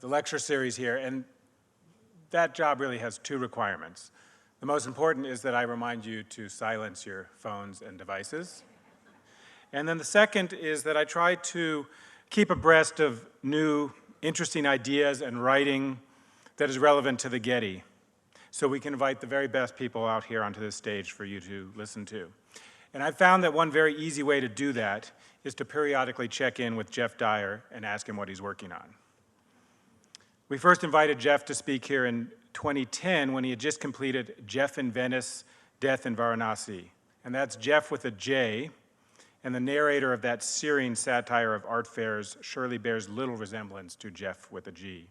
the lecture series here, and that job really has two requirements. The most important is that I remind you to silence your phones and devices. And then the second is that I try to keep abreast of new, interesting ideas and writing that is relevant to the Getty, so we can invite the very best people out here onto this stage for you to listen to. And I've found that one very easy way to do that is to periodically check in with Geoff Dyer and ask him what he's working on. We first invited Geoff to speak here in 2010 when he had just completed Geoff in Venice, Death in Varanasi. And that's Geoff with a J, and the narrator of that searing satire of art fairs surely bears little resemblance to Geoff with a G.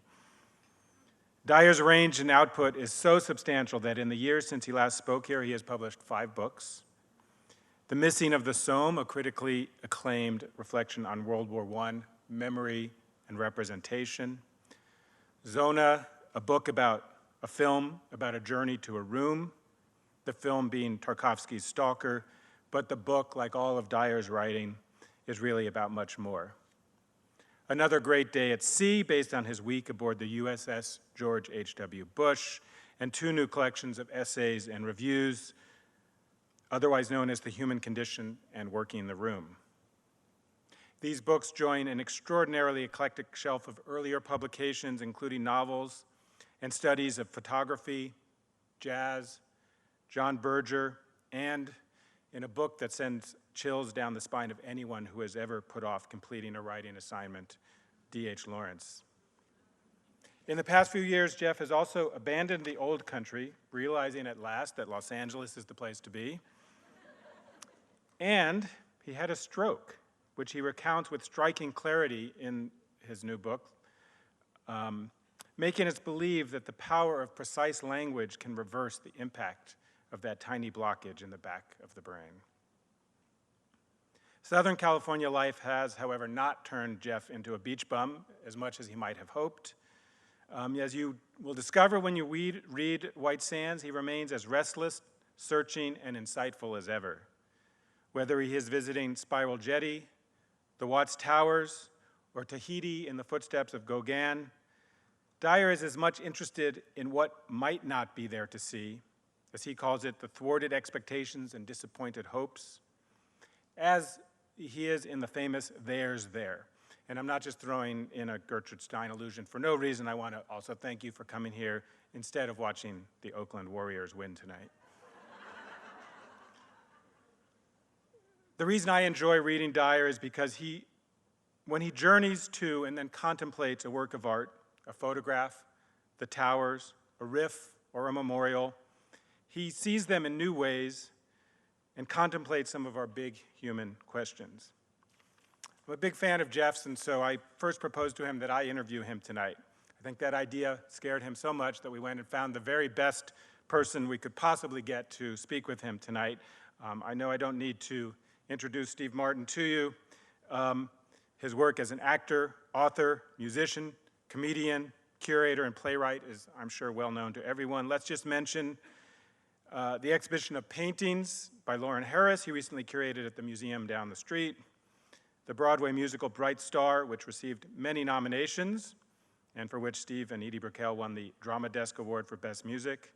Dyer's range and output is so substantial that in the years since he last spoke here, he has published 5 books. The Missing of the Somme, a critically acclaimed reflection on World War I, memory and representation. Zona, a book about a film about a journey to a room, the film being Tarkovsky's Stalking, but the book, like all of Dyer's writing, is really about much more. Another Great Day at Sea, based on his week aboard the USS George H.W. Bush, and 2 new collections of essays and reviews, otherwise known as The Human Condition and Working the Room. These books join an extraordinarily eclectic shelf of earlier publications, including novels and studies of photography, jazz, John Berger, and in a book that sends chills down the spine of anyone who has ever put off completing a writing assignment, D.H. Lawrence. In the past few years, Geoff has also abandoned the old country, realizing at last that Los Angeles is the place to be. And he had a stroke, which he recounts with striking clarity in his new book, making us believe that the power of precise language can reverse the impact of that tiny blockage in the back of the brain. Southern California life has, however, not turned Geoff into a beach bum as much as he might have hoped. As you will discover when you read White Sands, he remains as restless, searching, and insightful as ever. Whether he is visiting Spiral Jetty, the Watts Towers, or Tahiti in the footsteps of Gauguin, Dyer is as much interested in what might not be there to see, as he calls it, the thwarted expectations and disappointed hopes, as he is in the famous There's There. And I'm not just throwing in a Gertrude Stein allusion for no reason. I want to also thank you for coming here instead of watching the Oakland Warriors win tonight. The reason I enjoy reading Dyer is because when he journeys to and then contemplates a work of art, a photograph, the towers, a riff, or a memorial, he sees them in new ways and contemplates some of our big human questions. I'm a big fan of Geoff's, and so I first proposed to him that I interview him tonight. I think that idea scared him so much that we went and found the very best person we could possibly get to speak with him tonight. I know I don't need to introduce Steve Martin to you. His work as an actor, author, musician, comedian, curator, and playwright is, I'm sure, well known to everyone. Let's just mention the exhibition of paintings by Lauren Harris he recently curated at the museum down the street, the Broadway musical Bright Star, which received many nominations, and for which Steve and Edie Brickell won the Drama Desk Award for Best Music,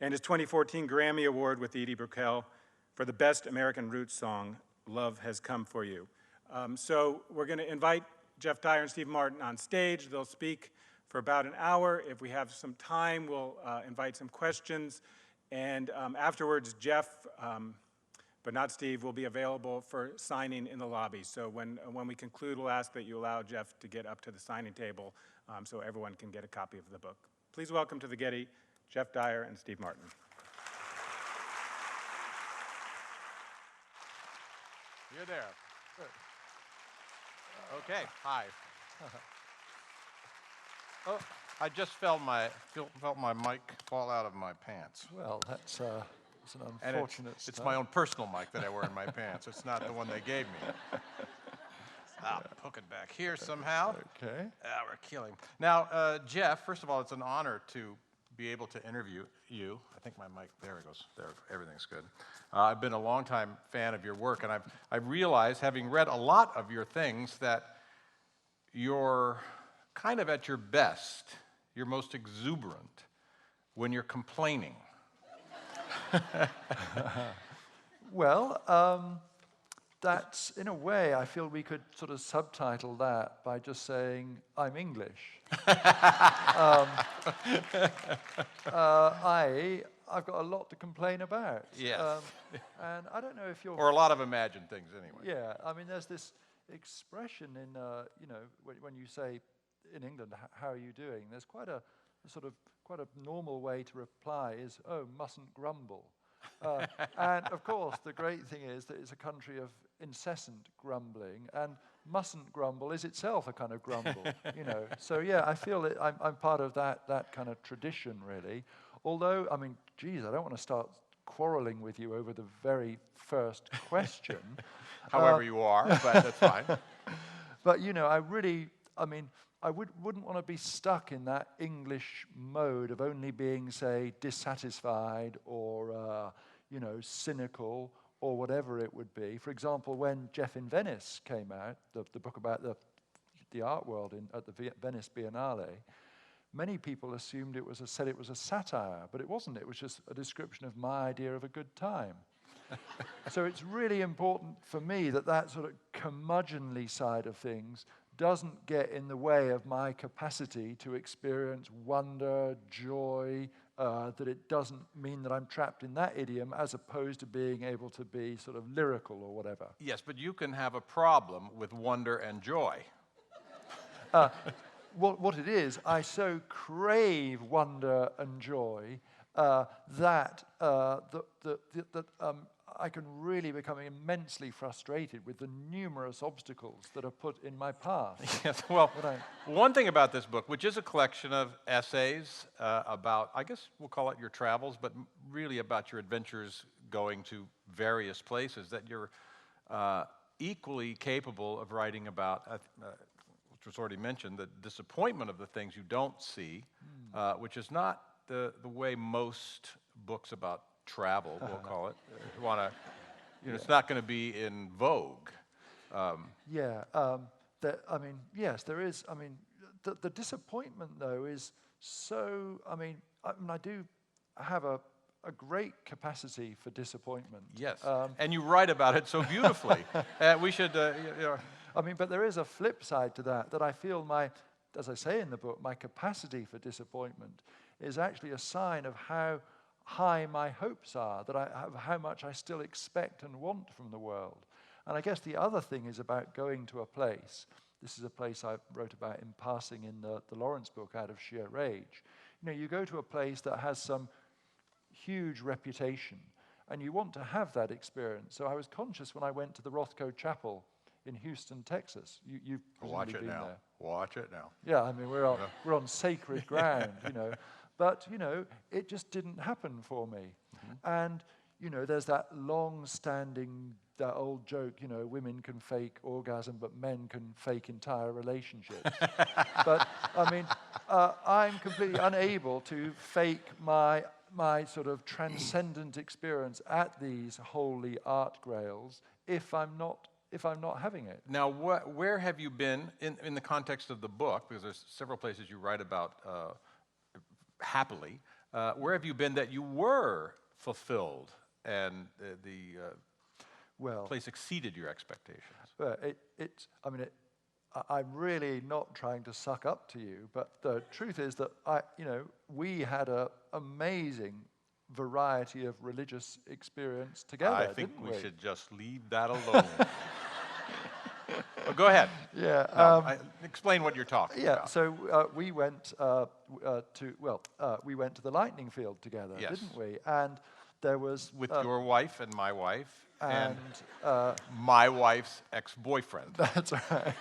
and his 2014 Grammy Award with Edie Brickell for the Best American Roots song, Love Has Come For You. So we're going to invite Geoff Dyer and Steve Martin on stage. They'll speak for about an hour. If we have some time, we'll invite some questions. And afterwards, Geoff, but not Steve, will be available for signing in the lobby. So when we conclude, we'll ask that you allow Geoff to get up to the signing table so everyone can get a copy of the book. Please welcome to the Getty, Geoff Dyer and Steve Martin. You're there. Good. Okay, hi. Oh, I just felt my mic fall out of my pants. Well, that's an unfortunate It's my own personal mic that I wear in my pants. It's not the one they gave me. I'll hook it back here somehow. Okay. We're killing. Now, Geoff, first of all, it's an honor to be able to interview you. I think my mic, there it goes. There, everything's good. I've been a longtime fan of your work, and I've realized, having read a lot of your things, that your kind of at your best, your most exuberant, when you're complaining? Well, that's, in a way, I feel we could sort of subtitle that by just saying, I'm English. I've got a lot to complain about. Yes. And I don't know if you're... Or a lot of imagined things, anyway. Yeah, I mean, there's this expression in, you know, when you say in England, how are you doing? There's quite a normal way to reply is, oh, mustn't grumble. And of course, the great thing is that it's a country of incessant grumbling, and mustn't grumble is itself a kind of grumble, you know. So yeah, I feel that I'm part of that kind of tradition, really. Although, I mean, geez, I don't want to start quarreling with you over the very first question. However you are, but that's fine. But, you know, I wouldn't want to be stuck in that English mode of only being, say, dissatisfied or, you know, cynical or whatever it would be. For example, when Geoff in Venice came out, the book about the art world at the Venice Biennale, many people assumed said it was a satire, but it wasn't. It was just a description of my idea of a good time. So it's really important for me that sort of curmudgeonly side of things doesn't get in the way of my capacity to experience wonder, joy, that it doesn't mean that I'm trapped in that idiom as opposed to being able to be sort of lyrical or whatever. Yes, but you can have a problem with wonder and joy. What it is, I so crave wonder and joy that I can really become immensely frustrated with the numerous obstacles that are put in my path. Yes, well, one thing about this book, which is a collection of essays about, I guess we'll call it your travels, but really about your adventures going to various places, that you're equally capable of writing about, which was already mentioned, the disappointment of the things you don't see, which is not the way most books about travel, we'll call it, it's not going to be in vogue. Yes, there is. I mean, the disappointment, though, is so, I do have a great capacity for disappointment. Yes, and you write about it so beautifully. We should, but there is a flip side to that I feel as I say in the book, my capacity for disappointment is actually a sign of how high my hopes are, how much I still expect and want from the world. And I guess the other thing is about going to a place. This is a place I wrote about in passing in the Lawrence book, Out of Sheer Rage. You know, you go to a place that has some huge reputation, and you want to have that experience. So I was conscious when I went to the Rothko Chapel in Houston, Texas. You've Watch it been now. There. Watch it now. Yeah, I mean, we're on sacred ground, you know. But, you know, it just didn't happen for me. Mm-hmm. And, you know, there's that long-standing, that old joke, you know, women can fake orgasm, but men can fake entire relationships. But, I mean, I'm completely unable to fake my sort of transcendent experience at these holy art grails if I'm not having it. Now, where have you been in the context of the book, because there's several places you write about happily, where have you been that you were fulfilled and the place exceeded your expectations? I'm really not trying to suck up to you, but the truth is that we had an amazing variety of religious experience together. I think didn't we we should just leave that alone. Well, go ahead. Yeah. Explain what you're talking about. So we went to the lightning field together, yes. didn't we? And there was with your wife and my wife and my wife's ex-boyfriend. That's right.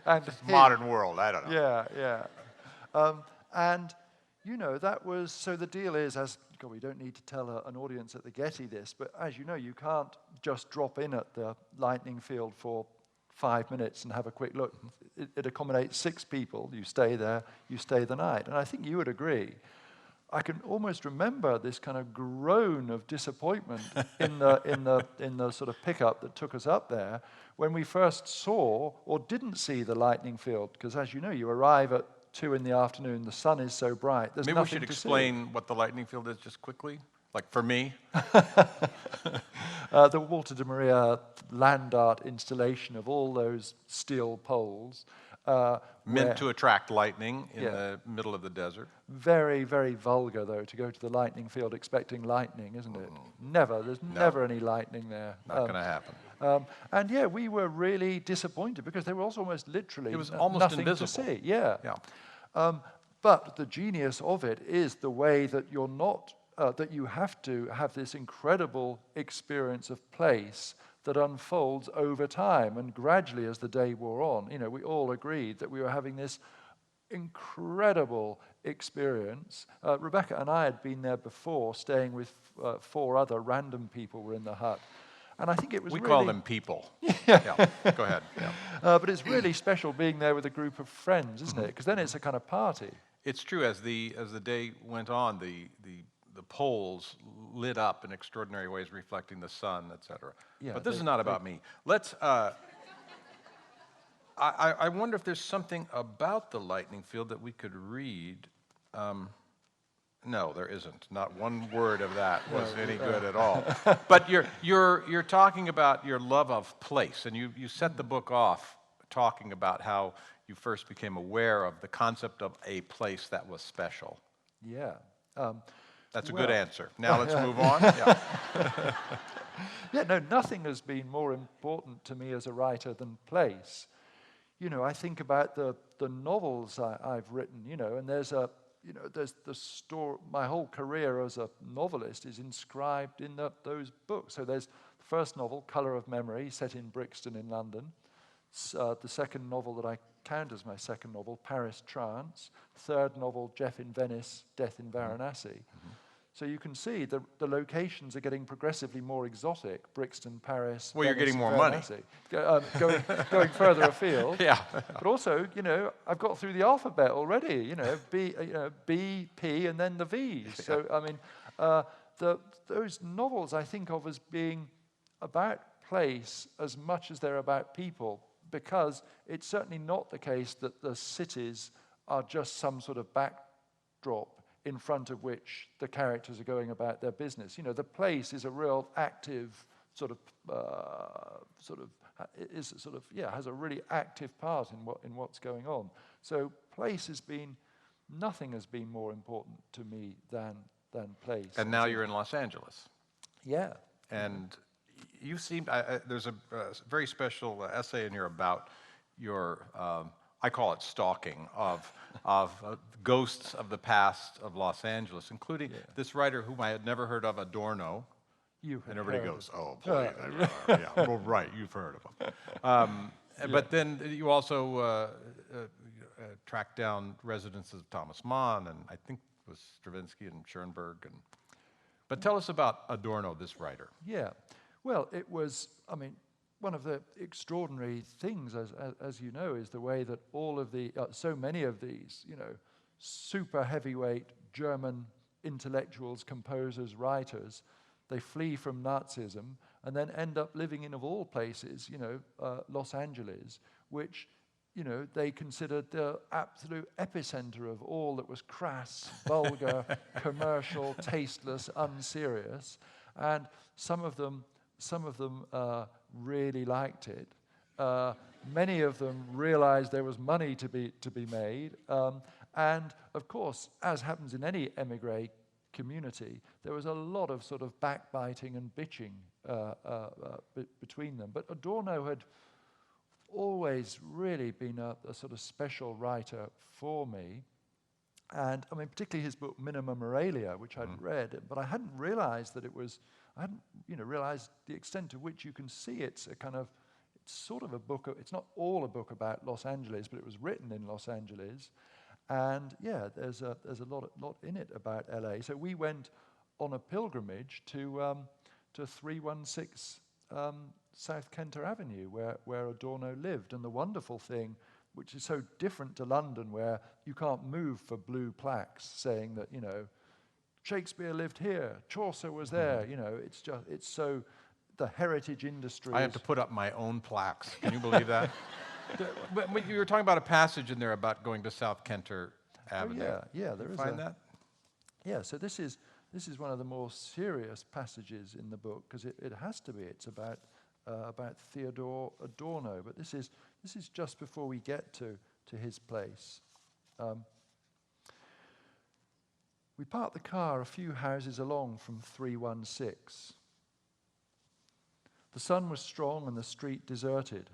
And modern world, I don't know. Yeah. And you know, that was, so the deal is, we don't need to tell an audience at the Getty this, but as you know, you can't just drop in at the lightning field for 5 minutes and have a quick look. It accommodates 6 people. You stay there, you stay the night. And I think you would agree I can almost remember this kind of groan of disappointment in the sort of pickup that took us up there when we first saw or didn't see the lightning field. Because as you know, you arrive at 2 in the afternoon, the sun is so bright, there's Maybe we nothing should to see. explain what the lightning field is just quickly, like for me. The Walter de Maria land art installation of all those steel poles. Meant to attract lightning in the middle of the desert. Very, very vulgar, though, to go to the lightning field expecting lightning, isn't it? Never. There's never any lightning there. Not going to happen. And yeah, we were really disappointed because there was almost literally It was almost nothing invisible. to see. Yeah. But the genius of it is the way that you're not, that you have to have this incredible experience of place that unfolds over time. And gradually, as the day wore on, you know, we all agreed that we were having this incredible experience. Rebecca and I had been there before, staying with 4 other random people were in the hut. And I think it was we really... call them people. Yeah. Go ahead. Yeah. But it's really special being there with a group of friends, isn't it? Because then it's a kind of party. It's true. As the day went on, the poles lit up in extraordinary ways, reflecting the sun, etc. Yeah, but this is not about me. Let's. I wonder if there's something about the lightning field that we could read. No, there isn't. Not one word of that was any good at all. But you're talking about your love of place, and you set the book off talking about how you first became aware of the concept of a place that was special. Yeah. That's a good answer. Now let's move on. Yeah. Yeah, no, nothing has been more important to me as a writer than place. You know, I think about the novels I've written, you know, and there's the story, my whole career as a novelist is inscribed in those books. So there's the first novel, Colour of Memory, set in Brixton in London. The second novel that I count as my second novel, Paris Trance. Third novel, Geoff in Venice, Death in Varanasi. Mm-hmm. So you can see the locations are getting progressively more exotic. Brixton, Paris. Well, Venice, you're getting more Varanasi. Going further afield. Yeah. But also, you know, I've got through the alphabet already. You know, B, P, and then the V's. So I mean, those novels I think of as being about place as much as they're about people, because it's certainly not the case that the cities are just some sort of backdrop in front of which the characters are going about their business. You know, the place is a real active has a really active part in what's going on. So place nothing has been more important to me than place. And now you're in Los Angeles. Yeah. And you seem, there's a very special essay in here about your, I call it stalking, of ghosts of the past of Los Angeles, including this writer whom I had never heard of, Adorno. And everybody goes, oh, boy, yeah, well, right, you've heard of him. But then you also tracked down residences of Thomas Mann, and I think it was Stravinsky and Schoenberg. But tell us about Adorno, this writer. Yeah. Well, it was, I mean, one of the extraordinary things, as you know, is the way that all of the, so many of these, you know, super heavyweight German intellectuals, composers, writers, they flee from Nazism and then end up living in, of all places, you know, Los Angeles, which, you know, they considered the absolute epicenter of all that was crass, vulgar, commercial, tasteless, unserious. And some of them really liked it. Many of them realized there was money to be made. And of course, as happens in any emigre community, there was a lot of sort of backbiting and bitching between them. But Adorno had always really been a sort of special writer for me. And I mean, particularly his book Minima Moralia, which I'd read, but I hadn't realized that it was, I hadn't, you know, realized the extent to which you can see it's sort of a book, it's not all a book about Los Angeles, but it was written in Los Angeles. And yeah, there's a lot in it about LA. So we went on a pilgrimage to 316 South Kenter Avenue, where Adorno lived. And the wonderful thing, which is so different to London, where you can't move for blue plaques saying that, you know, Shakespeare lived here, Chaucer was there, you know, it's so, the heritage industry I have to put up my own plaques. Can you believe that? But you were talking about a passage in there about going to South Kenter Avenue. Yeah, there Did you is find that? Yeah, so this is one of the more serious passages in the book, because it has to be. It's about Theodore Adorno, but this is just before we get to his place. We parked the car a few houses along from 316. The sun was strong and the street deserted.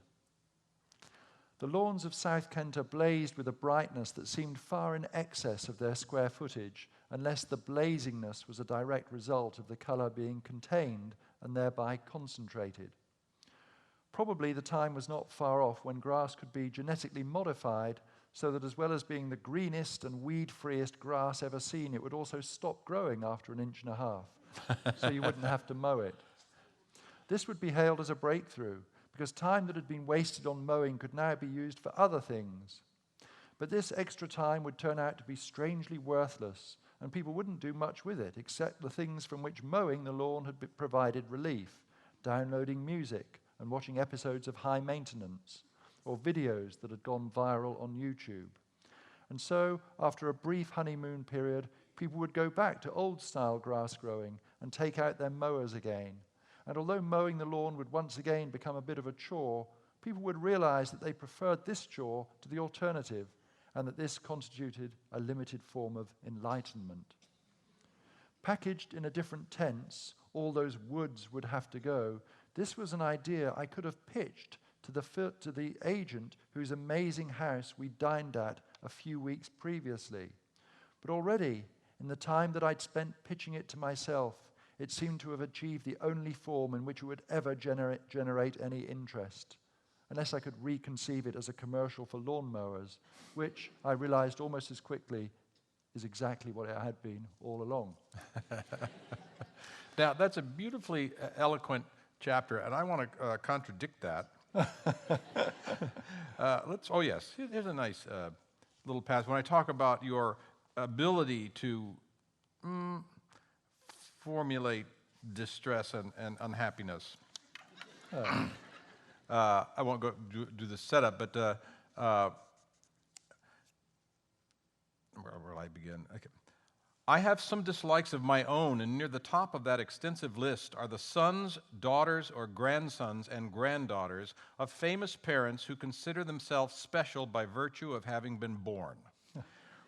The lawns of South Kenter blazed with a brightness that seemed far in excess of their square footage, unless the blazingness was a direct result of the colour being contained and thereby concentrated. Probably the time was not far off when grass could be genetically modified so that, as well as being the greenest and weed-freest grass ever seen, it would also stop growing after 1.5 inches, so you wouldn't have to mow it. This would be hailed as a breakthrough, because time that had been wasted on mowing could now be used for other things. But this extra time would turn out to be strangely worthless, and people wouldn't do much with it, except the things from which mowing the lawn had provided relief: downloading music and watching episodes of High Maintenance, or videos that had gone viral on YouTube. And so, after a brief honeymoon period, people would go back to old-style grass growing and take out their mowers again. And although mowing the lawn would once again become a bit of a chore, people would realize that they preferred this chore to the alternative, and that this constituted a limited form of enlightenment. Packaged in a different tense, all those woods would have to go. This was an idea I could have pitched to the agent whose amazing house we dined at a few weeks previously. But already, in the time that I'd spent pitching it to myself, it seemed to have achieved the only form in which it would ever generate any interest, unless I could reconceive it as a commercial for lawnmowers, which I realized almost as quickly is exactly what it had been all along. Now, that's a beautifully eloquent chapter, and I want to contradict that. Oh yes, here's a nice little passage. When I talk about your ability to formulate distress and unhappiness. I won't go do the setup, but where will I begin? Okay. I have some dislikes of my own, and near the top of that extensive list are the sons, daughters, or grandsons and granddaughters of famous parents who consider themselves special by virtue of having been born.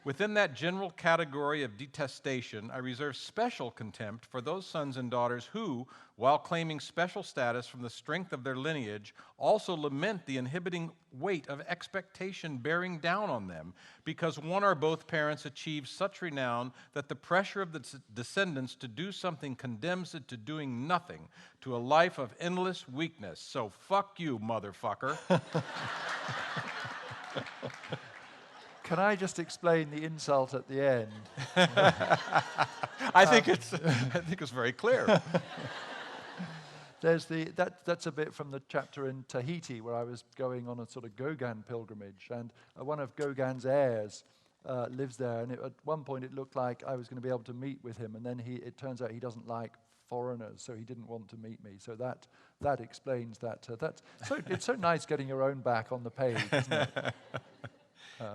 Within that general category of detestation, I reserve special contempt for those sons and daughters who, while claiming special status from the strength of their lineage, also lament the inhibiting weight of expectation bearing down on them, because one or both parents achieve such renown that the pressure of the descendants to do something condemns it to doing nothing, to a life of endless weakness. So fuck you, motherfucker. Can I just explain the insult at the end? I think it's very clear. There's that's a bit from the chapter in Tahiti where I was going on a sort of Gauguin pilgrimage, and one of Gauguin's heirs lives there, and at one point it looked like I was going to be able to meet with him, and then it turns out he doesn't like foreigners, so he didn't want to meet me. So that explains that. It's so nice getting your own back on the page, isn't it?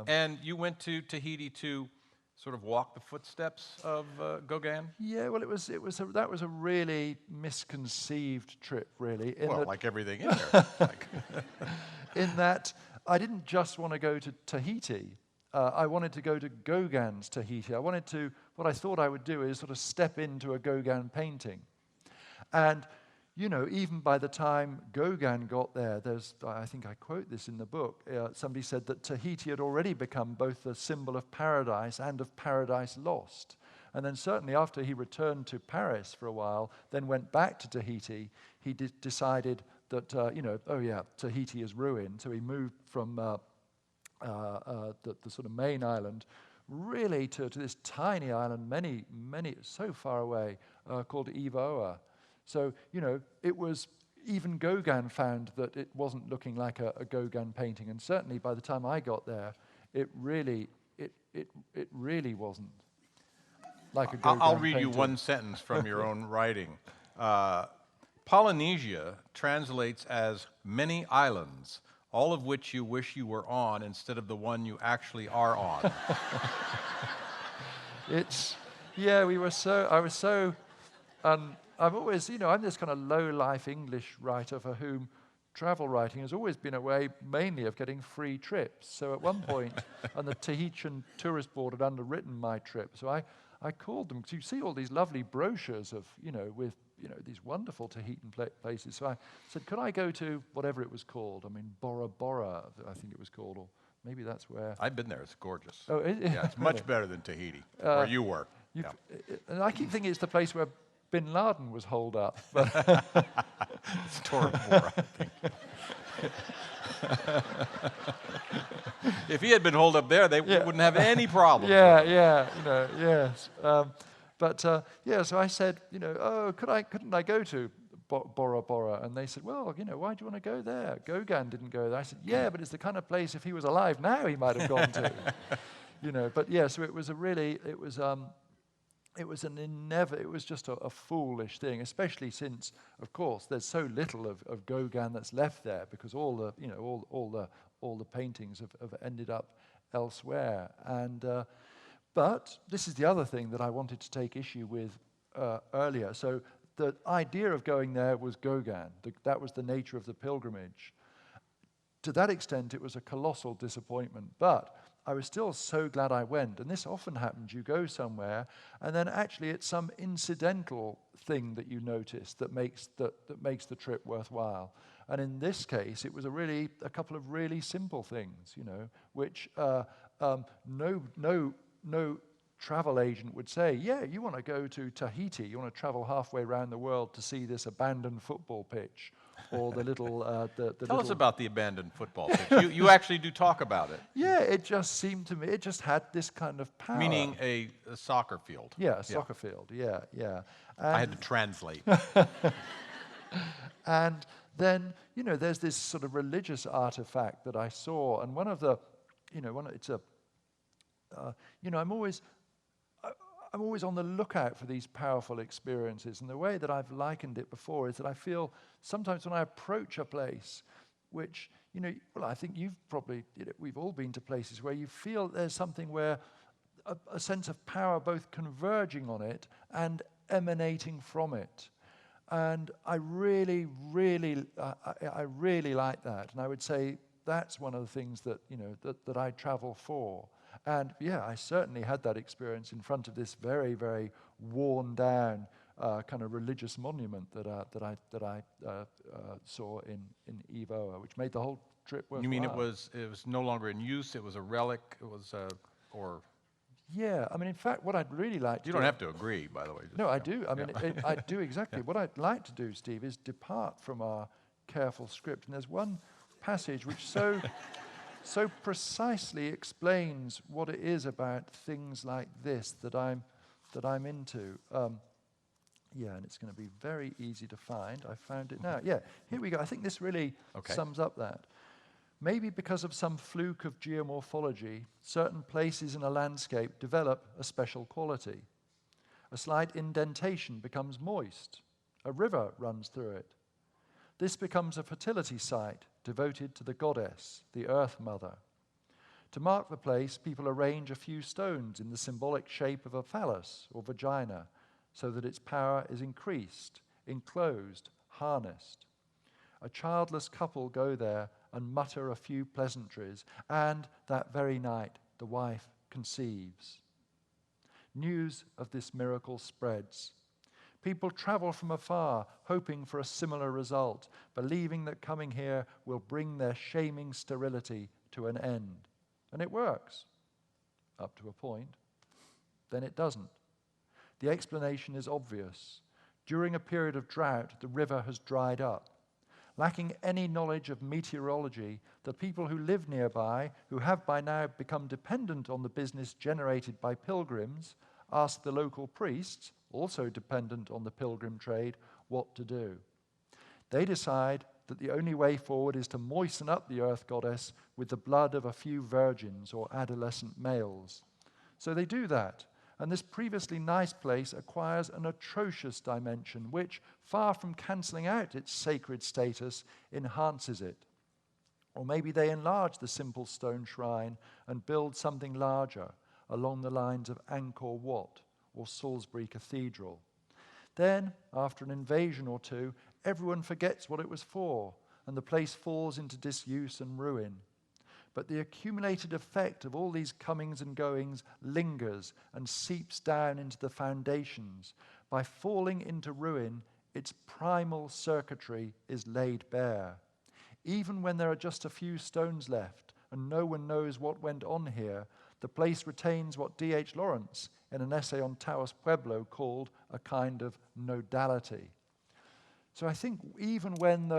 And you went to Tahiti to sort of walk the footsteps of Gauguin? Yeah, well, that was a really misconceived trip, really. Like everything in there. In that I didn't just want to go to Tahiti. I wanted to go to Gauguin's Tahiti. What I thought I would do is sort of step into a Gauguin painting. And you know, even by the time Gauguin got there, I think I quote this in the book, somebody said that Tahiti had already become both a symbol of paradise and of paradise lost. And then certainly after he returned to Paris for a while, then went back to Tahiti, he decided that, Tahiti is ruined. So he moved from the sort of main island really to this tiny island, many, so far away, called Ivoa. So, you know, it was, even Gauguin found that it wasn't looking like a Gauguin painting, and certainly by the time I got there, it really wasn't. like a I'll Gauguin read you painting. one sentence from your own writing. Polynesia translates as many islands, all of which you wish you were on instead of the one you actually are on. It's, yeah, I was so, I've always, I'm this kind of low-life English writer for whom travel writing has always been a way mainly of getting free trips. So at one point, and the Tahitian Tourist Board had underwritten my trip, so I called them, because you see all these lovely brochures of, with, these wonderful Tahitian places. So I said, could I go to whatever it was called? I mean, Bora Bora, I think it was called, or maybe that's where. I've been there. It's gorgeous. Oh, Yeah, it's much better than Tahiti, where you were. Yeah. And I keep thinking it's the place where Bin Laden was holed up. But It's Tora Bora, I think. If he had been holed up there, they wouldn't have any problems. Yes. So I said, couldn't I go to Bora Bora? And they said, well, why do you want to go there? Gauguin didn't go there. I said, yeah, but it's the kind of place if he was alive now he might have gone to. So it was it was just a foolish thing, especially since, of course, there's so little of Gauguin that's left there, because all the paintings have ended up elsewhere. And but this is the other thing that I wanted to take issue with earlier. So the idea of going there was Gauguin. That was the nature of the pilgrimage. To that extent, it was a colossal disappointment, but I was still so glad I went. And this often happens. You go somewhere, and then actually it's some incidental thing that you notice that makes the trip worthwhile. And in this case, it was a couple of really simple things, which no travel agent would say, yeah, you want to go to Tahiti, you want to travel halfway around the world to see this abandoned football pitch, or the little... Tell us about the abandoned football pitch. You actually do talk about it. Yeah, it just seemed to me, it just had this kind of power. Meaning a soccer field. Yeah, a soccer field, yeah. I had to translate. And then, there's this sort of religious artifact that I saw, and one of the, I'm always on the lookout for these powerful experiences, and the way that I've likened it before is that I feel sometimes when I approach a place, which, I think we've all been to places where you feel there's something where a sense of power both converging on it and emanating from it. And I really, really like that, and I would say that's one of the things that, that I travel for. And yeah, I certainly had that experience in front of this very, very worn down kind of religious monument that I saw in Evoa, which made the whole trip worthwhile. You mean it was no longer in use? It was a relic? It was or? Yeah, I mean, in fact, what I'd really like to You don't have to agree, by the way. No, I do. I mean, I do exactly. What I'd like to do, Steve, is depart from our careful script. And there's one passage which so precisely explains what it is about things like this that I'm into. And it's going to be very easy to find. I found it now. Yeah, here we go. I think this really sums up that. Maybe because of some fluke of geomorphology, certain places in a landscape develop a special quality. A slight indentation becomes moist. A river runs through it. This becomes a fertility site devoted to the goddess, the Earth Mother. To mark the place, people arrange a few stones in the symbolic shape of a phallus or vagina, so that its power is increased, enclosed, harnessed. A childless couple go there and mutter a few pleasantries, and that very night the wife conceives. News of this miracle spreads. People travel from afar, hoping for a similar result, believing that coming here will bring their shaming sterility to an end. And it works, up to a point. Then it doesn't. The explanation is obvious. During a period of drought, the river has dried up. Lacking any knowledge of meteorology, the people who live nearby, who have by now become dependent on the business generated by pilgrims, ask the local priests, also dependent on the pilgrim trade, what to do. They decide that the only way forward is to moisten up the earth goddess with the blood of a few virgins or adolescent males. So they do that, And this previously nice place acquires an atrocious dimension which, far from cancelling out its sacred status, enhances it. Or maybe they enlarge the simple stone shrine and build something larger along the lines of Angkor Wat or Salisbury Cathedral. Then, after an invasion or two, everyone forgets what it was for, and the place falls into disuse and ruin. But the accumulated effect of all these comings and goings lingers and seeps down into the foundations. By falling into ruin, its primal circuitry is laid bare. Even when there are just a few stones left and no one knows what went on here, the place retains what D.H. Lawrence, in an essay on Taos Pueblo, called a kind of nodality. So I think even when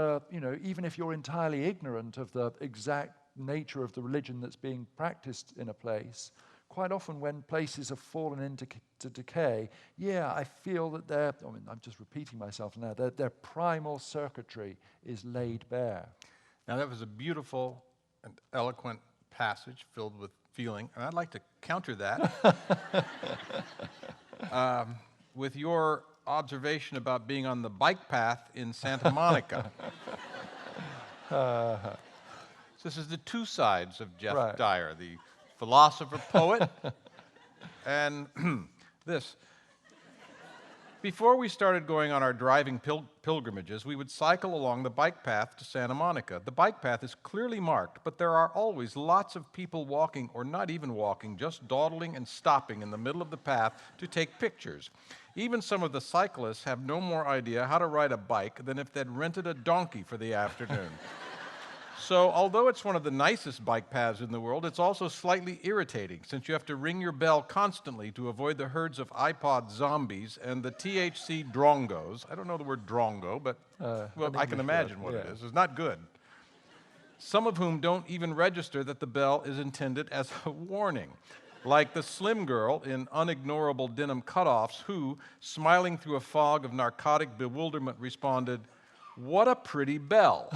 even if you're entirely ignorant of the exact nature of the religion that's being practiced in a place, quite often when places have fallen into decay, I feel that I'm just repeating myself now, their primal circuitry is laid bare. Now that was a beautiful and eloquent passage filled with feeling, and I'd like to counter that with your observation about being on the bike path in Santa Monica. This is the two sides of Geoff Dyer, the philosopher poet, and this. Before we started going on our driving pilgrimages, we would cycle along the bike path to Santa Monica. The bike path is clearly marked, but there are always lots of people walking, or not even walking, just dawdling and stopping in the middle of the path to take pictures. Even some of the cyclists have no more idea how to ride a bike than if they'd rented a donkey for the afternoon. So, although it's one of the nicest bike paths in the world, it's also slightly irritating, since you have to ring your bell constantly to avoid the herds of iPod zombies and the THC drongos. I don't know the word drongo, but I can imagine what it is. It's not good. Some of whom don't even register that the bell is intended as a warning, like the slim girl in unignorable denim cutoffs who, smiling through a fog of narcotic bewilderment, responded, "What a pretty bell."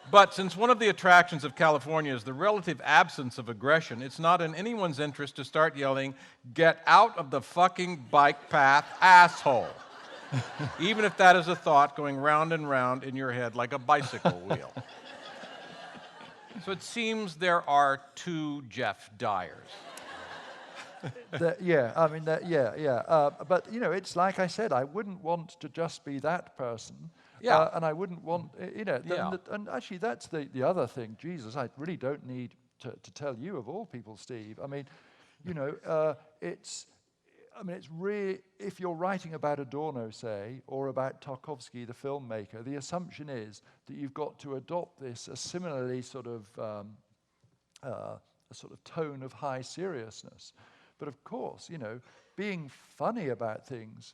But since one of the attractions of California is the relative absence of aggression, it's not in anyone's interest to start yelling, "Get out of the fucking bike path, asshole." Even if that is a thought going round and round in your head like a bicycle wheel. So it seems there are two Geoff Dyers. But it's like I said, I wouldn't want to just be that person. And I wouldn't want, and actually that's the other thing. Jesus, I really don't need to tell you of all people, Steve. I mean, it's really, if you're writing about Adorno, say, or about Tarkovsky, the filmmaker, the assumption is that you've got to adopt this, a similarly sort of tone of high seriousness. But of course, being funny about things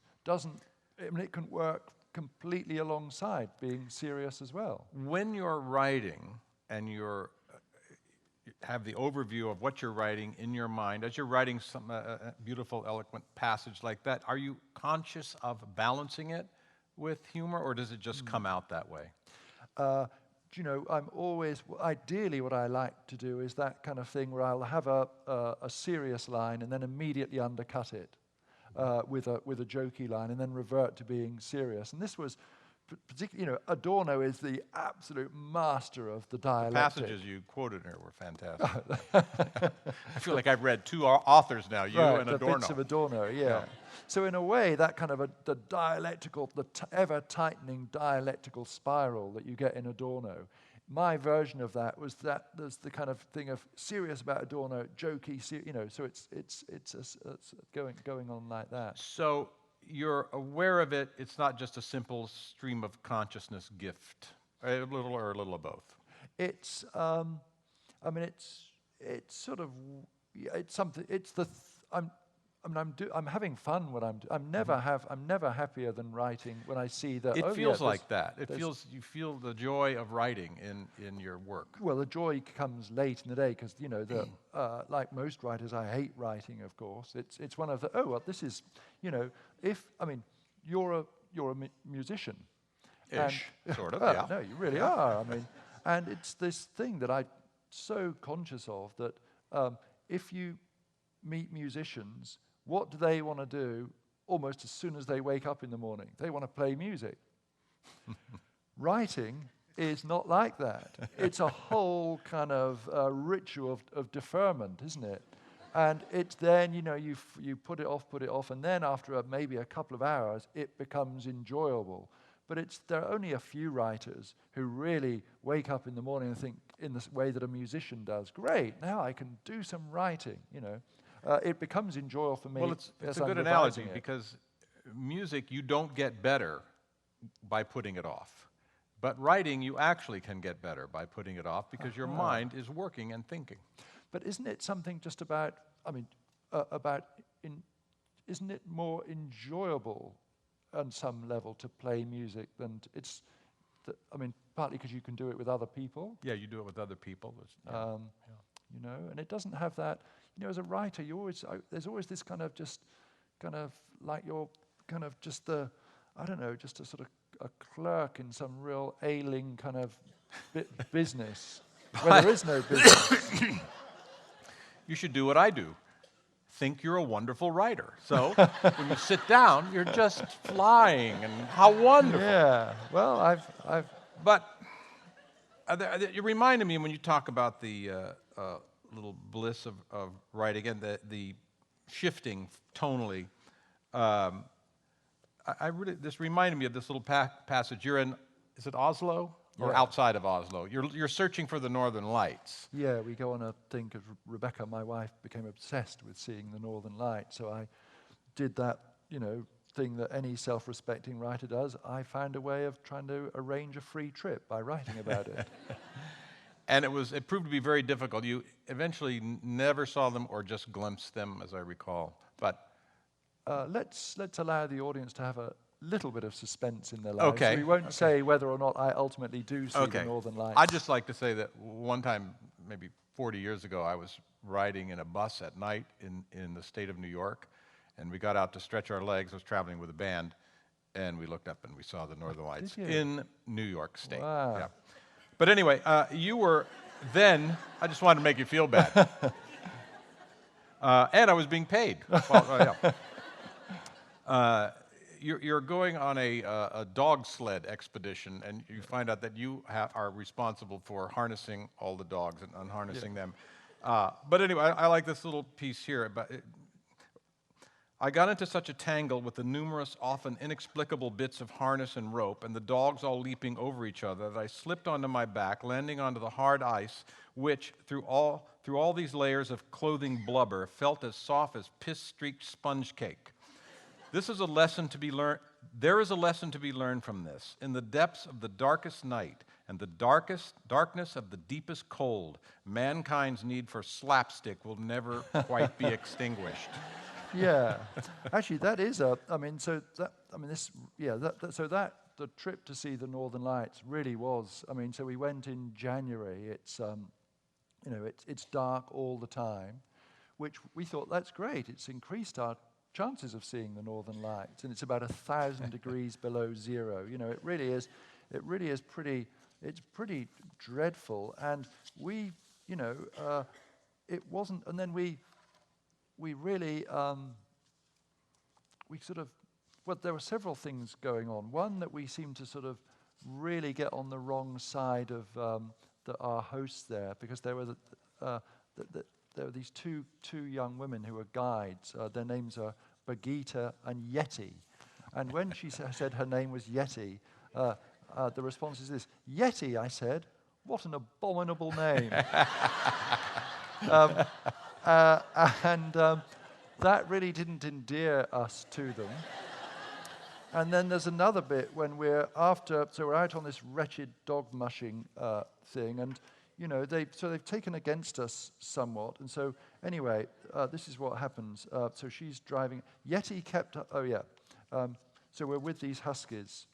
it can work completely alongside being serious as well. When you're writing and you have the overview of what you're writing in your mind, as you're writing some beautiful, eloquent passage like that, are you conscious of balancing it with humor, or does it just come out that way? I'm always, ideally what I like to do is that kind of thing where I'll have a serious line and then immediately undercut it with a jokey line and then revert to being serious. And this was particularly, Adorno is the absolute master of the dialectic. The passages you quoted here were fantastic. I feel like I've read two authors now, you and Adorno. The bits of Adorno, yeah. So in a way, that kind of the dialectical, ever-tightening dialectical spiral that you get in Adorno, my version of that was that there's the kind of thing of serious about Adorno, jokey, so it's going on like that. So you're aware of it, it's not just a simple stream of consciousness gift, a little of both. It's, it's sort of, it's something, it's I'm having fun when I'm never happier than writing when I see that. It feels like that. You feel the joy of writing in your work. Well, the joy comes late in the day because like most writers, I hate writing. Of course, it's one of the this is you're a musician. Ish, sort of. No, you really are. And it's this thing that I'm so conscious of that. if you meet musicians, what do they want to do almost as soon as they wake up in the morning? They want to play music. Writing is not like that. It's a whole kind of ritual of deferment, isn't it? And it's then, you put it off, and then after maybe a couple of hours, it becomes enjoyable. But there are only a few writers who really wake up in the morning and think in the way that a musician does. Great, now I can do some writing, It becomes enjoyable for me. Well, it's as a I'm good revising analogy it. because music, you don't get better by putting it off. But writing, you actually can get better by putting it off because your mind is working and thinking. But isn't it something just about, isn't it more enjoyable on some level to play music than partly because you can do it with other people. Yeah, you do it with other people. And it doesn't have that, as a writer, there's always this kind of like you're kind of just just a sort of a clerk in some real ailing kind of business, where there is no business. You should do what I do. Think you're a wonderful writer. So when you sit down, you're just flying, and how wonderful. Yeah, well, But you reminded me when you talk about the little bliss of writing and the shifting tonally. This reminded me of this little passage. You're in, is it Oslo? Or outside of Oslo. You're searching for the Northern Lights. Yeah, we go on a thing because Rebecca, my wife, became obsessed with seeing the Northern Lights. So I did that, thing that any self-respecting writer does. I found a way of trying to arrange a free trip by writing about it. And it proved to be very difficult. You eventually never saw them or just glimpsed them, as I recall. But let's allow the audience to have a little bit of suspense in their lives. Okay. We won't say whether or not I ultimately do see the Northern Lights. I'd just like to say that one time, maybe 40 years ago, I was riding in a bus at night in the state of New York, and we got out to stretch our legs. I was traveling with a band, and we looked up and we saw the Northern Lights in New York State. Wow. Yeah. But anyway, you were then, I just wanted to make you feel bad. And I was being paid. Well, You're going on a dog sled expedition, and you find out that you are responsible for harnessing all the dogs and unharnessing them. But anyway, I like this little piece here. I got into such a tangle with the numerous, often inexplicable bits of harness and rope, and the dogs all leaping over each other, that I slipped onto my back, landing onto the hard ice, which, through all these layers of clothing blubber, felt as soft as piss-streaked sponge cake. There is a lesson to be learned from this. In the depths of the darkest night and the darkness of the deepest cold, mankind's need for slapstick will never quite be extinguished. Yeah, actually, that is the trip to see the Northern Lights really was. So we went in January. It's it's dark all the time, which we thought that's great. It's increased our chances of seeing the Northern Lights, and it's about 1,000 degrees below zero. It really is pretty. It's pretty dreadful, and it wasn't. And then we really there were several things going on. One, that we seemed to sort of really get on the wrong side of our hosts there, because there were these two young women who were guides. Their names are Birgitta and Yeti. And when she said her name was Yeti, the response is this: Yeti, I said, what an abominable name. That really didn't endear us to them. And then there's another bit when we're out on this wretched dog mushing thing, and they've taken against us somewhat. And so anyway, this is what happens. So she's driving. Yeti kept up. So we're with these huskies.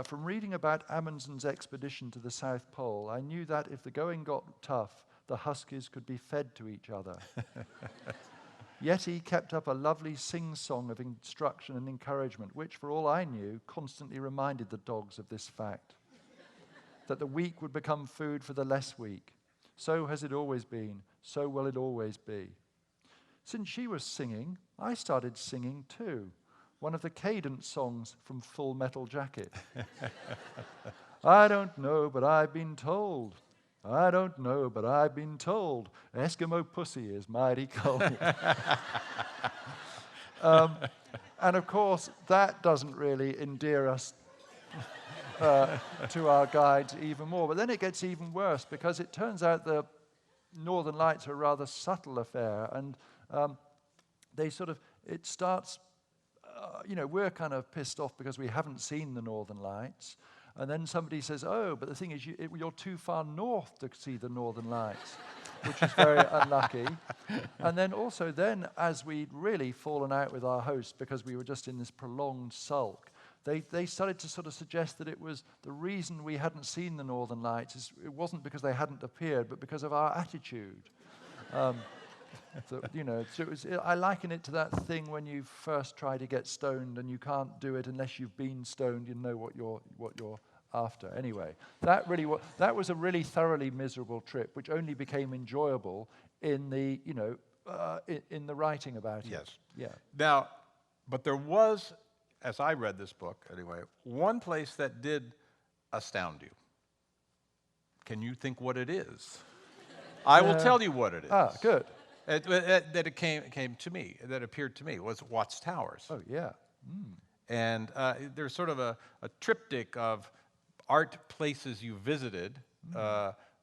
From reading about Amundsen's expedition to the South Pole, I knew that if the going got tough, the huskies could be fed to each other. Yeti kept up a lovely sing-song of instruction and encouragement, which, for all I knew, constantly reminded the dogs of this fact, that the weak would become food for the less weak. So has it always been, so will it always be. Since she was singing, I started singing too. One of the cadence songs from Full Metal Jacket. I don't know, but I've been told. I don't know, but I've been told. Eskimo pussy is mighty cold. And of course, that doesn't really endear us to our guides even more. But then it gets even worse, because it turns out the Northern Lights are a rather subtle affair, and they sort of, it starts, we're kind of pissed off because we haven't seen the Northern Lights, and then somebody says, oh, but the thing is, you're too far north to see the Northern Lights, which is very unlucky. And then also, as we'd really fallen out with our host because we were just in this prolonged sulk, they started to sort of suggest that it was the reason we hadn't seen the Northern Lights, it wasn't because they hadn't appeared, but because of our attitude. So I liken it to that thing when you first try to get stoned and you can't do it unless you've been stoned. You know what you're after. Anyway, that was a really thoroughly miserable trip, which only became enjoyable in the in the writing about it. Yes. Yeah. Now, but there was, as I read this book anyway, one place that did astound you. Can you think what it is? I will tell you what it is. Ah, good. That it came to me, that appeared to me, was Watts Towers. Oh, yeah. And there's sort of a triptych of art places you visited,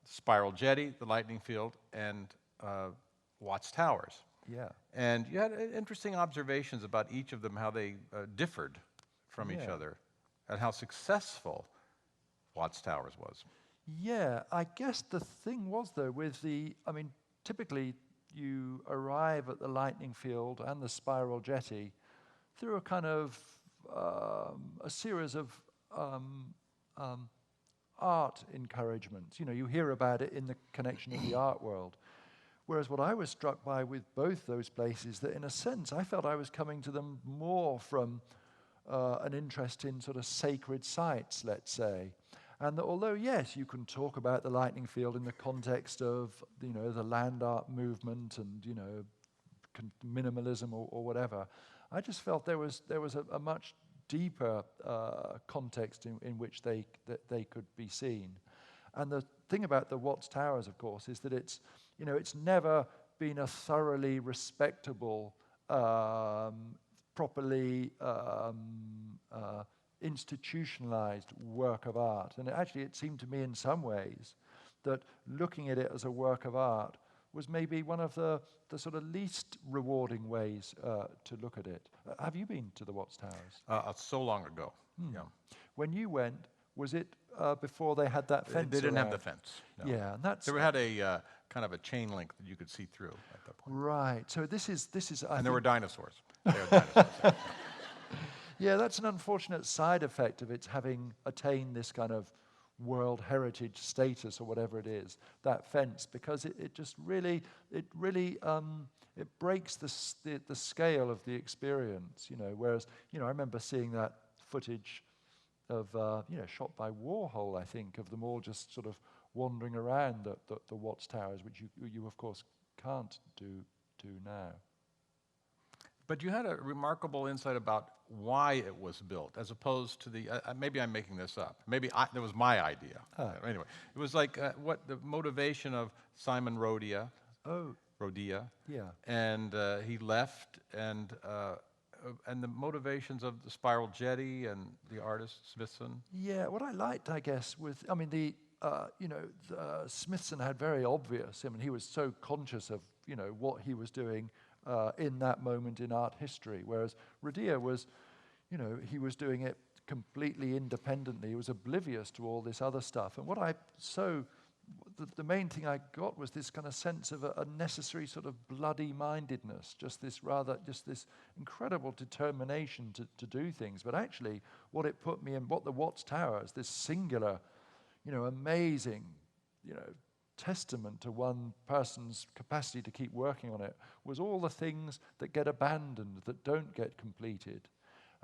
Spiral Jetty, the Lightning Field, and Watts Towers. Yeah. And you had interesting observations about each of them, how they differed from each other, and how successful Watts Towers was. Yeah, I guess the thing was, though, typically you arrive at the Lightning Field and the Spiral Jetty through a kind of a series of art encouragements. You hear about it in the connection of the art world. Whereas what I was struck by with both those places, that in a sense I felt I was coming to them more from an interest in sort of sacred sites, let's say. And that although, yes, you can talk about the Lightning Field in the context of, the land art movement and, minimalism or whatever, I just felt there was a much deeper context in which they could be seen. And the thing about the Watts Towers, of course, is that it's never been a thoroughly respectable, properly institutionalized work of art. And it seemed to me in some ways that looking at it as a work of art was maybe one of the sort of least rewarding ways to look at it. Have you been to the Watts Towers? So long ago. Yeah. When you went, was it before they had that fence? They didn't around? have the fence. No. Yeah, and that's. They had a kind of a chain link that you could see through at that point. Right. So this is. And there were dinosaurs. There were dinosaurs. Yeah, that's an unfortunate side effect of its having attained this kind of World Heritage status or whatever it is, that fence, because it just really it breaks the scale of the experience, Whereas, I remember seeing that footage of, shot by Warhol, I think, of them all just sort of wandering around the Watts Towers, which you of course can't do now. But you had a remarkable insight about why it was built, as opposed to the, maybe I'm making this up. Maybe that was my idea. Anyway, it was like what the motivation of Simon Rodia. Oh. Rodia. Yeah. And he left, and the motivations of the Spiral Jetty and the artist Smithson. Yeah, what I liked, I guess, the Smithson had very obvious, he was so conscious of, what he was doing in that moment in art history, whereas Rodia was, he was doing it completely independently. He was oblivious to all this other stuff. And the main thing I got was this kind of sense of a necessary sort of bloody mindedness, just this incredible determination to do things. But actually, what it put me in, what the Watts Towers, this singular, amazing, testament to one person's capacity to keep working on it, was all the things that get abandoned, that don't get completed.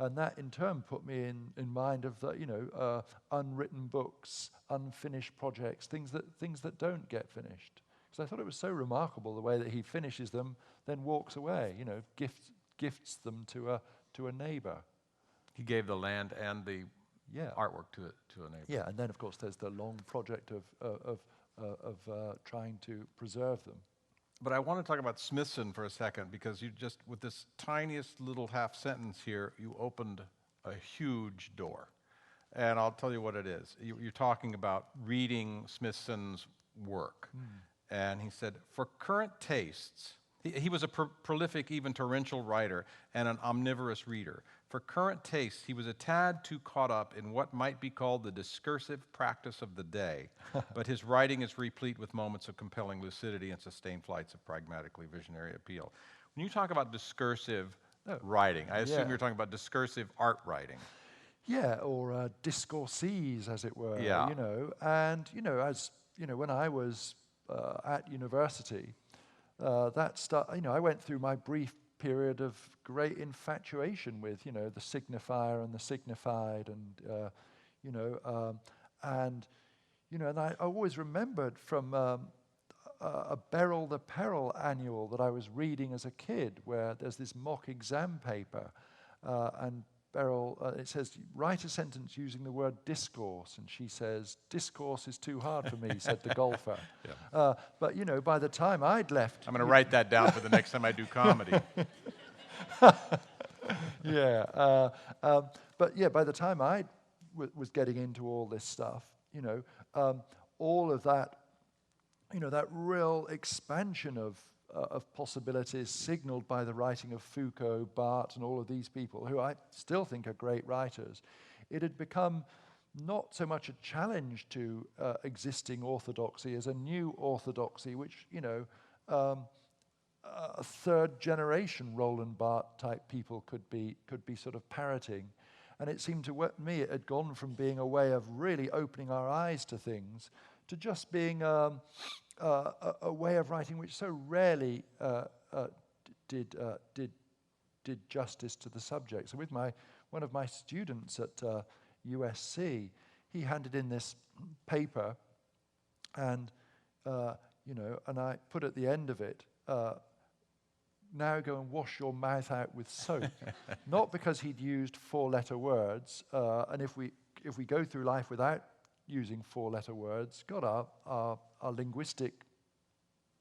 And that in turn put me in mind of the, unwritten books, unfinished projects, things that don't get finished. Because I thought it was so remarkable the way that he finishes them, then walks away, gifts them to a neighbor. He gave the land and the artwork to a neighbor. Yeah, and then of course there's the long project of trying to preserve them. But I want to talk about Smithson for a second, because you just, with this tiniest little half sentence here, you opened a huge door. And I'll tell you what it is. You're talking about reading Smithson's work. And he said, for current tastes, he was a prolific, even torrential writer and an omnivorous reader. For current tastes, he was a tad too caught up in what might be called the discursive practice of the day, but his writing is replete with moments of compelling lucidity and sustained flights of pragmatically visionary appeal. When you talk about discursive writing, I assume you're talking about discursive art writing. Yeah, or discourses, as it were. Yeah. And when I was at university, I went through my brief period of great infatuation with, the signifier and the signified, and I always remembered from a Beryl the Peril annual that I was reading as a kid, where there's this mock exam paper, and Beryl, it says, write a sentence using the word discourse, and she says, discourse is too hard for me, said the golfer. Yeah. But, by the time I'd left... I'm going to write that down for the next time I do comedy. Yeah. By the time I was getting into all this stuff, all of that, that real expansion of possibilities signaled by the writing of Foucault, Barthes, and all of these people, who I still think are great writers, it had become not so much a challenge to existing orthodoxy as a new orthodoxy, which, a third generation Roland Barthes type people could be sort of parroting. And it seemed to me it had gone from being a way of really opening our eyes to things to just being a way of writing which so rarely did justice to the subject. So with one of my students at USC, he handed in this paper, and and I put at the end of it, now go and wash your mouth out with soap. Not because he'd used 4-letter words, and if we go through life without using 4-letter words, God, our linguistic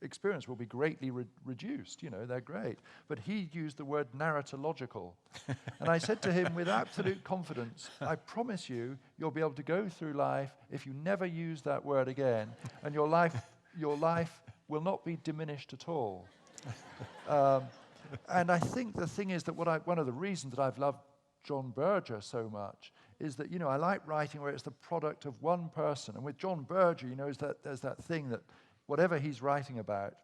experience will be greatly reduced. They're great. But he used the word narratological. And I said to him with absolute confidence, I promise you'll be able to go through life if you never use that word again, and your life will not be diminished at all. And I think the thing is that one of the reasons that I've loved John Berger so much is that, I like writing where it's the product of one person. And with John Berger, there's that thing that whatever he's writing about,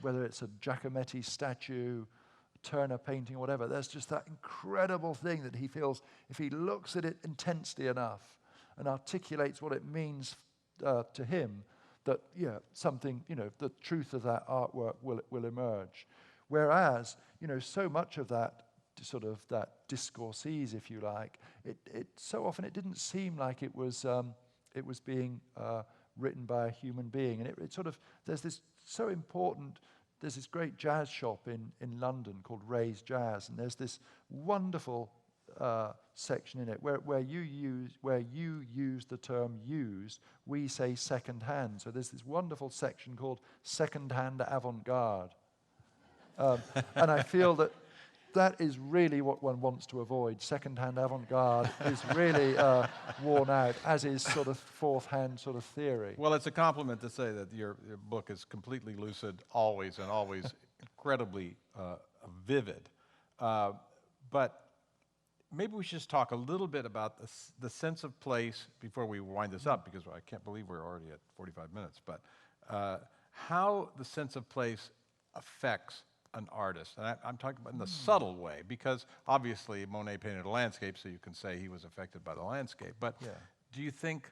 whether it's a Giacometti statue, Turner painting, or whatever, there's just that incredible thing that he feels if he looks at it intensely enough and articulates what it means to him, that something, the truth of that artwork will emerge. Whereas, so much of that sort of that discourses, if you like, it so often it didn't seem like it was being written by a human being, and it sort of, there's this great jazz shop in London called Ray's Jazz, and there's this wonderful section in it where you use the term use, we say second hand. So there's this wonderful section called second hand avant-garde, and I feel that is really what one wants to avoid. Second-hand avant-garde is really worn out, as is sort of fourth-hand sort of theory. Well, it's a compliment to say that your book is completely lucid, always, and always incredibly vivid. But maybe we should just talk a little bit about the sense of place before we wind this up, because I can't believe we're already at 45 minutes, but how the sense of place affects an artist. And I'm talking about in the subtle way, because obviously Monet painted a landscape, so you can say he was affected by the landscape. But do you think,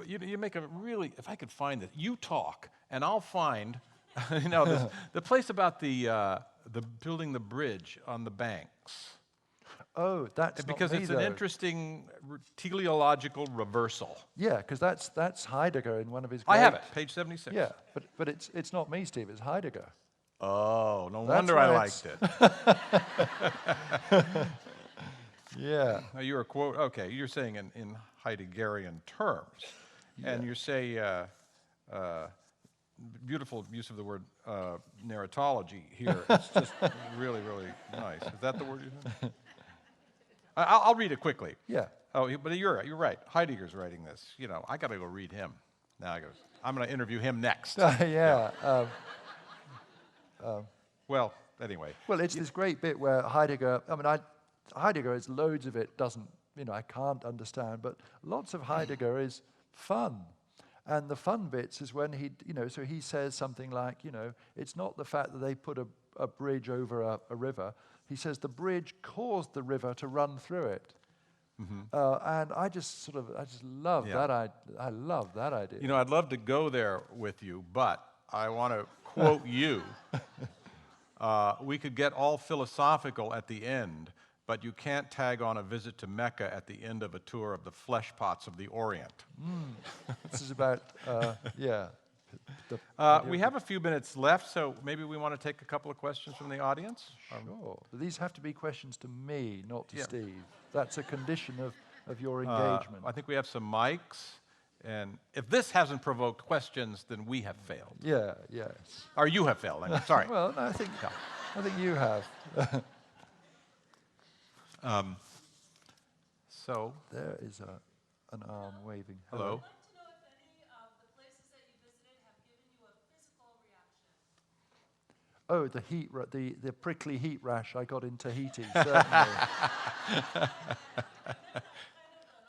you make a really, if I could find it, you talk, and I'll find, the place about the building the bridge on the banks. Oh, that's Because not me, it's an though. interesting teleological reversal. Yeah, because that's Heidegger in one of his. I have great- it, page 76. Yeah, but it's not me, Steve. It's Heidegger. Oh, no That's wonder I why liked it. Yeah. Now you're a quote. Okay, you're saying in Heideggerian terms, and you say beautiful use of the word narratology here. It's just really, really nice. Is that the word you said? I'll read it quickly. Yeah. Oh, but you're right. Heidegger's writing this. You know, I got to go read him. Now I'm going to interview him next. Yeah. Well, anyway. Well, it's this great bit where Heidegger. I mean, Heidegger is loads of it. Doesn't I can't understand, but lots of Heidegger is fun. And the fun bits is when so he says something like, it's not the fact that they put a bridge over a river. He says the bridge caused the river to run through it. And I just love that. I love that idea. You know, I'd love to go there with you, but I want to quote you. We could get all philosophical at the end, but you can't tag on a visit to Mecca at the end of a tour of the flesh pots of the Orient. This is about, yeah. We have a few minutes left, so maybe we want to take a couple of questions from the audience. Sure. But these have to be questions to me, not to Steve. That's a condition of your engagement. I think we have some mics, and if this hasn't provoked questions, then we have failed. Yeah, yes. Or you have failed, I'm sorry. Well, no, I think you have. So, There is an arm waving. hello. To know if any of the places that you visited have given you a physical reaction. Oh, the prickly heat rash I got in Tahiti, certainly. Kind of an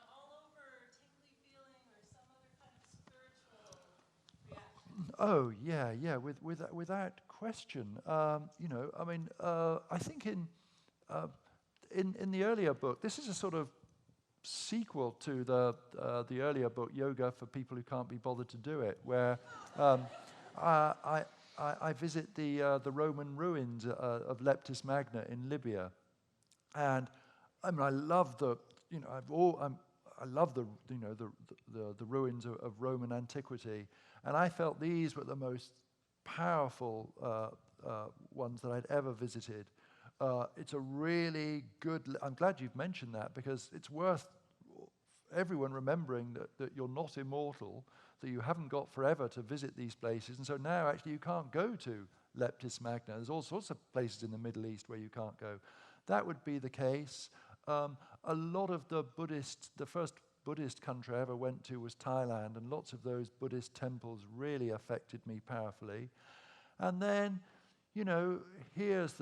all-over tingly feeling or some other kind of spiritual reaction. Oh, yeah, without question. I think in the earlier book, this is a sort of sequel to the earlier book, Yoga for People Who Can't Be Bothered to Do It, where I visit the Roman ruins of Leptis Magna in Libya, and I mean I love the ruins of Roman antiquity, and I felt these were the most powerful ones that I'd ever visited. It's a really good. I'm glad you've mentioned that because it's worth everyone remembering that you're not immortal, that you haven't got forever to visit these places, and so now actually you can't go to Leptis Magna. There's all sorts of places in the Middle East where you can't go. That would be the case. A lot of the first Buddhist country I ever went to was Thailand, and lots of those Buddhist temples really affected me powerfully. And then, here's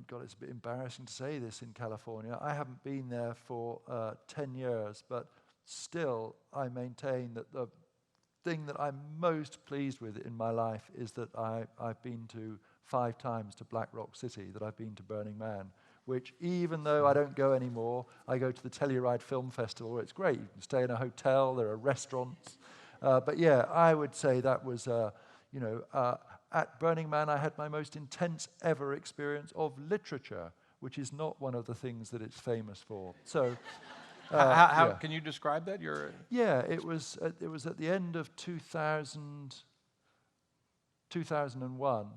God, it's a bit embarrassing to say this in California. I haven't been there for 10 years, but still I maintain that the thing that I'm most pleased with in my life is that I've been to 5 times to Black Rock City, that I've been to Burning Man, which even though I don't go anymore, I go to the Telluride Film Festival where it's great. You can stay in a hotel, there are restaurants. But yeah, I would say that was, at Burning Man, I had my most intense ever experience of literature, which is not one of the things that it's famous for. So, How can you describe that? it was at the end of 2001,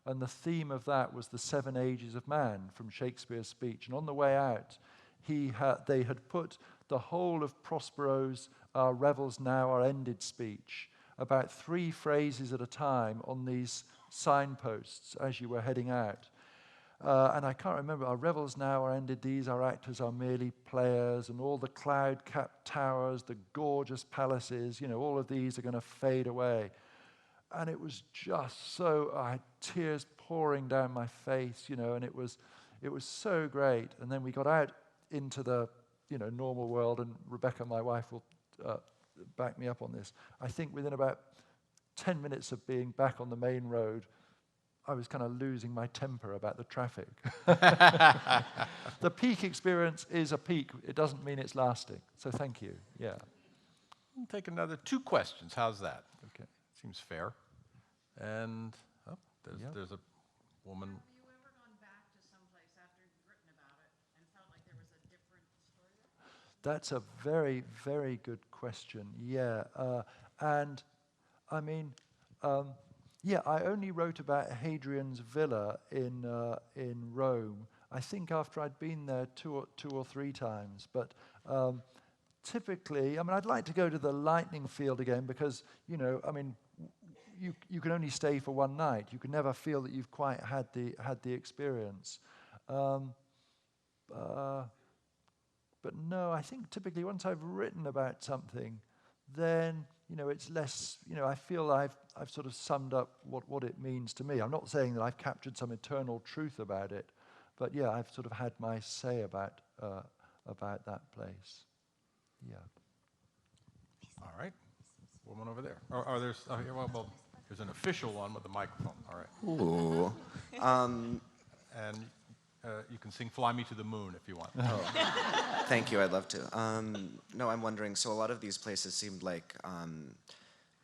and the theme of that was the 7 Ages of Man from Shakespeare's speech. And on the way out, they had put the whole of Prospero's "Our revels now are ended" speech, about 3 phrases at a time on these signposts as you were heading out. And I can't remember, "Our revels now are ended, these our actors are merely players, and all the cloud-capped towers, the gorgeous palaces, all of these are going to fade away." And it was just so, I had tears pouring down my face, and it was so great. And then we got out into the, normal world, and Rebecca, my wife, will back me up on this. I think within about 10 minutes of being back on the main road, I was kind of losing my temper about the traffic. The peak experience is a peak. It doesn't mean it's lasting. So thank you. Yeah. We'll take another 2 questions. How's that? Okay. Seems fair. And there's a woman. Have you ever gone back to some place after you've written about it and felt like there That's a very, very good question. Yeah, and I mean, yeah, I only wrote about Hadrian's villa in Rome. I think after I'd been there two or three times, but. Typically, I mean, I'd like to go to the lightning field again because, you know, I mean, you can only stay for one night. You can never feel that you've quite had the experience. But no, I think typically once I've written about something, then, you know, it's less, you know, I feel I've sort of summed up what it means to me. I'm not saying that I've captured some eternal truth about it, but yeah, I've sort of had my say about that place. Yeah. All right. Woman over there. There's well, there's an official one with a microphone. All right. Ooh. And you can sing "Fly Me to the Moon" if you want. Thank you, I'd love to. No, I'm wondering, so a lot of these places seemed like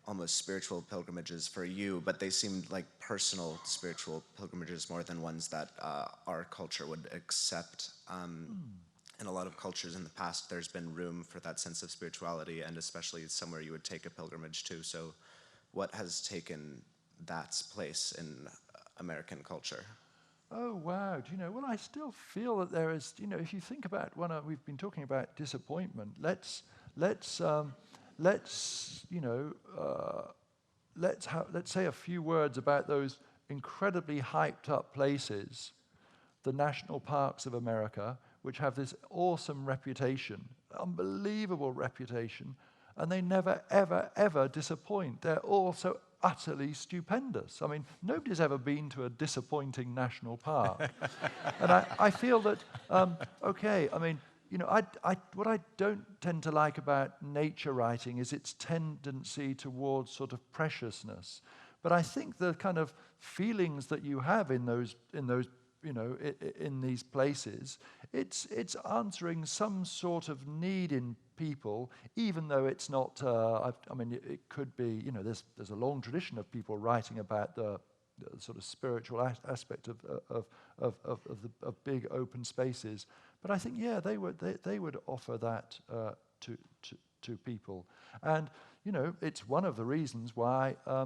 almost spiritual pilgrimages for you, but they seemed like personal spiritual pilgrimages more than ones that our culture would accept. In a lot of cultures in the past, there's been room for that sense of spirituality, and especially somewhere you would take a pilgrimage to. So what has taken that place in American culture? Oh, wow. Do you know, well, I still feel that there is, you know, if you think about we've been talking about disappointment, let's say a few words about those incredibly hyped up places, the national parks of America, which have this awesome reputation, unbelievable reputation, and they never, ever, ever disappoint. They're all so utterly stupendous. I mean, nobody's ever been to a disappointing national park. And I feel that, okay, I mean, you know, what I don't tend to like about nature writing is its tendency towards sort of preciousness. But I think the kind of feelings that you have in those you know, in these places, it's answering some sort of need in people, even though it's not. I mean, it could be. You know, there's a long tradition of people writing about the sort of spiritual aspect of big open spaces. But I think, yeah, they would offer that to people, and you know, it's one of the reasons why. I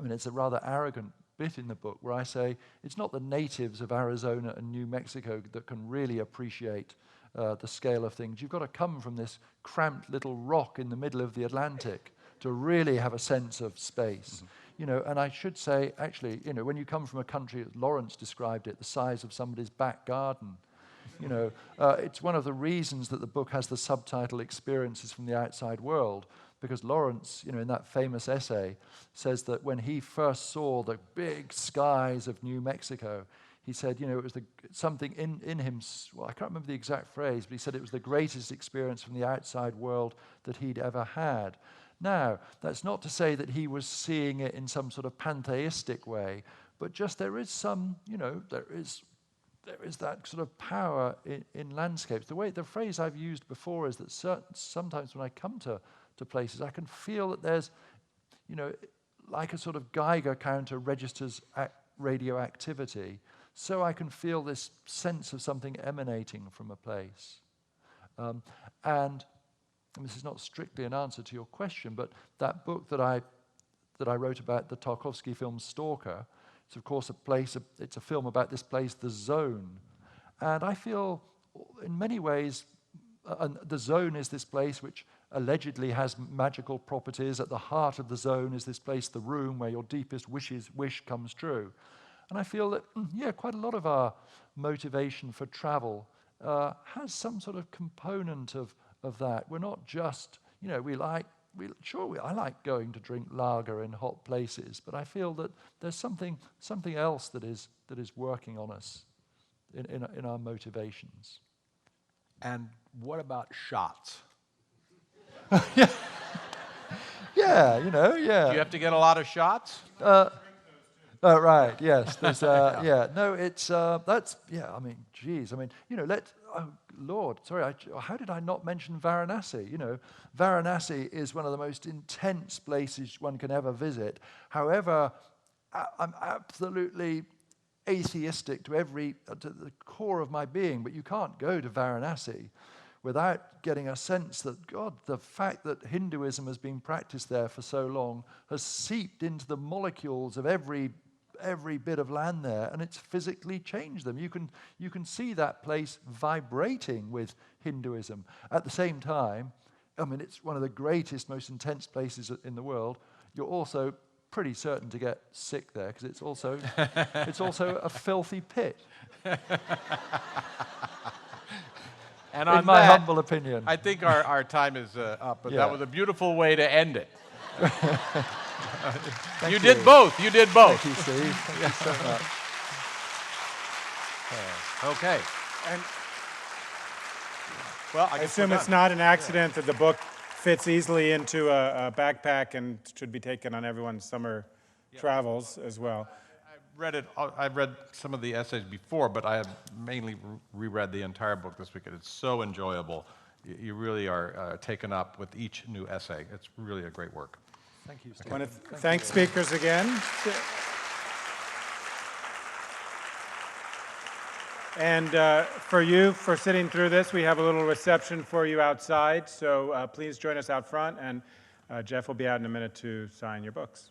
mean, it's a rather arrogant bit in the book where I say it's not the natives of Arizona and New Mexico that can really appreciate the scale of things. You've got to come from this cramped little rock in the middle of the Atlantic to really have a sense of space. You know, and I should say, actually, you know, when you come from a country, as Lawrence described it, the size of somebody's back garden, you know, it's one of the reasons that the book has the subtitle Experiences from the Outside World, because Lawrence, you know, in that famous essay, says that when he first saw the big skies of New Mexico, he said, you know, it was something in him, well, I can't remember the exact phrase, but he said it was the greatest experience from the outside world that he'd ever had. Now, that's not to say that he was seeing it in some sort of pantheistic way, but just there is some, you know, there is that sort of power in landscapes. The phrase I've used before is that sometimes when I come to places, I can feel that there's, you know, like a sort of Geiger counter registers radioactivity, so I can feel this sense of something emanating from a place. And this is not strictly an answer to your question, but that book that I wrote about the Tarkovsky film Stalker, it's of course it's a film about this place, the Zone. And I feel in many ways, the Zone is this place which allegedly has magical properties. At the heart of the Zone is this place, the room, where your deepest wish comes true. And I feel that, yeah, quite a lot of our motivation for travel has some sort of component of that. We're not just, you know, I like going to drink lager in hot places, but I feel that there's something else that is working on us in our motivations. And what about shots? Yeah, you know, yeah. Do you have to get a lot of shots? Oh, right, yes. There's, yeah, no, it's, that's, yeah, I mean, geez, I mean, you know, oh, Lord, sorry, how did I not mention Varanasi? You know, Varanasi is one of the most intense places one can ever visit. However, I'm absolutely atheistic to the core of my being, but you can't go to Varanasi without getting a sense that, God, the fact that Hinduism has been practiced there for so long has seeped into the molecules of every bit of land there, and it's physically changed them. You can see that place vibrating with Hinduism. At the same time, I mean, it's one of the greatest, most intense places in the world. You're also pretty certain to get sick there because it's also a filthy pit. And in my humble opinion. I think our time is up, but Yeah. that was a beautiful way to end it. Thank You did both. You did both. Thank you, Steve. Thank you so much. Okay. And Well, I guess assume we're it's done. not an accident that the book fits easily into a backpack and should be taken on everyone's summer travels as well. I've read some of the essays before, but I have mainly reread the entire book this week, and it's so enjoyable. You really are taken up with each new essay. It's really a great work. Thank you, Steve. I want to thank speakers again. And for you, for sitting through this, we have a little reception for you outside, so please join us out front, and Geoff will be out in a minute to sign your books.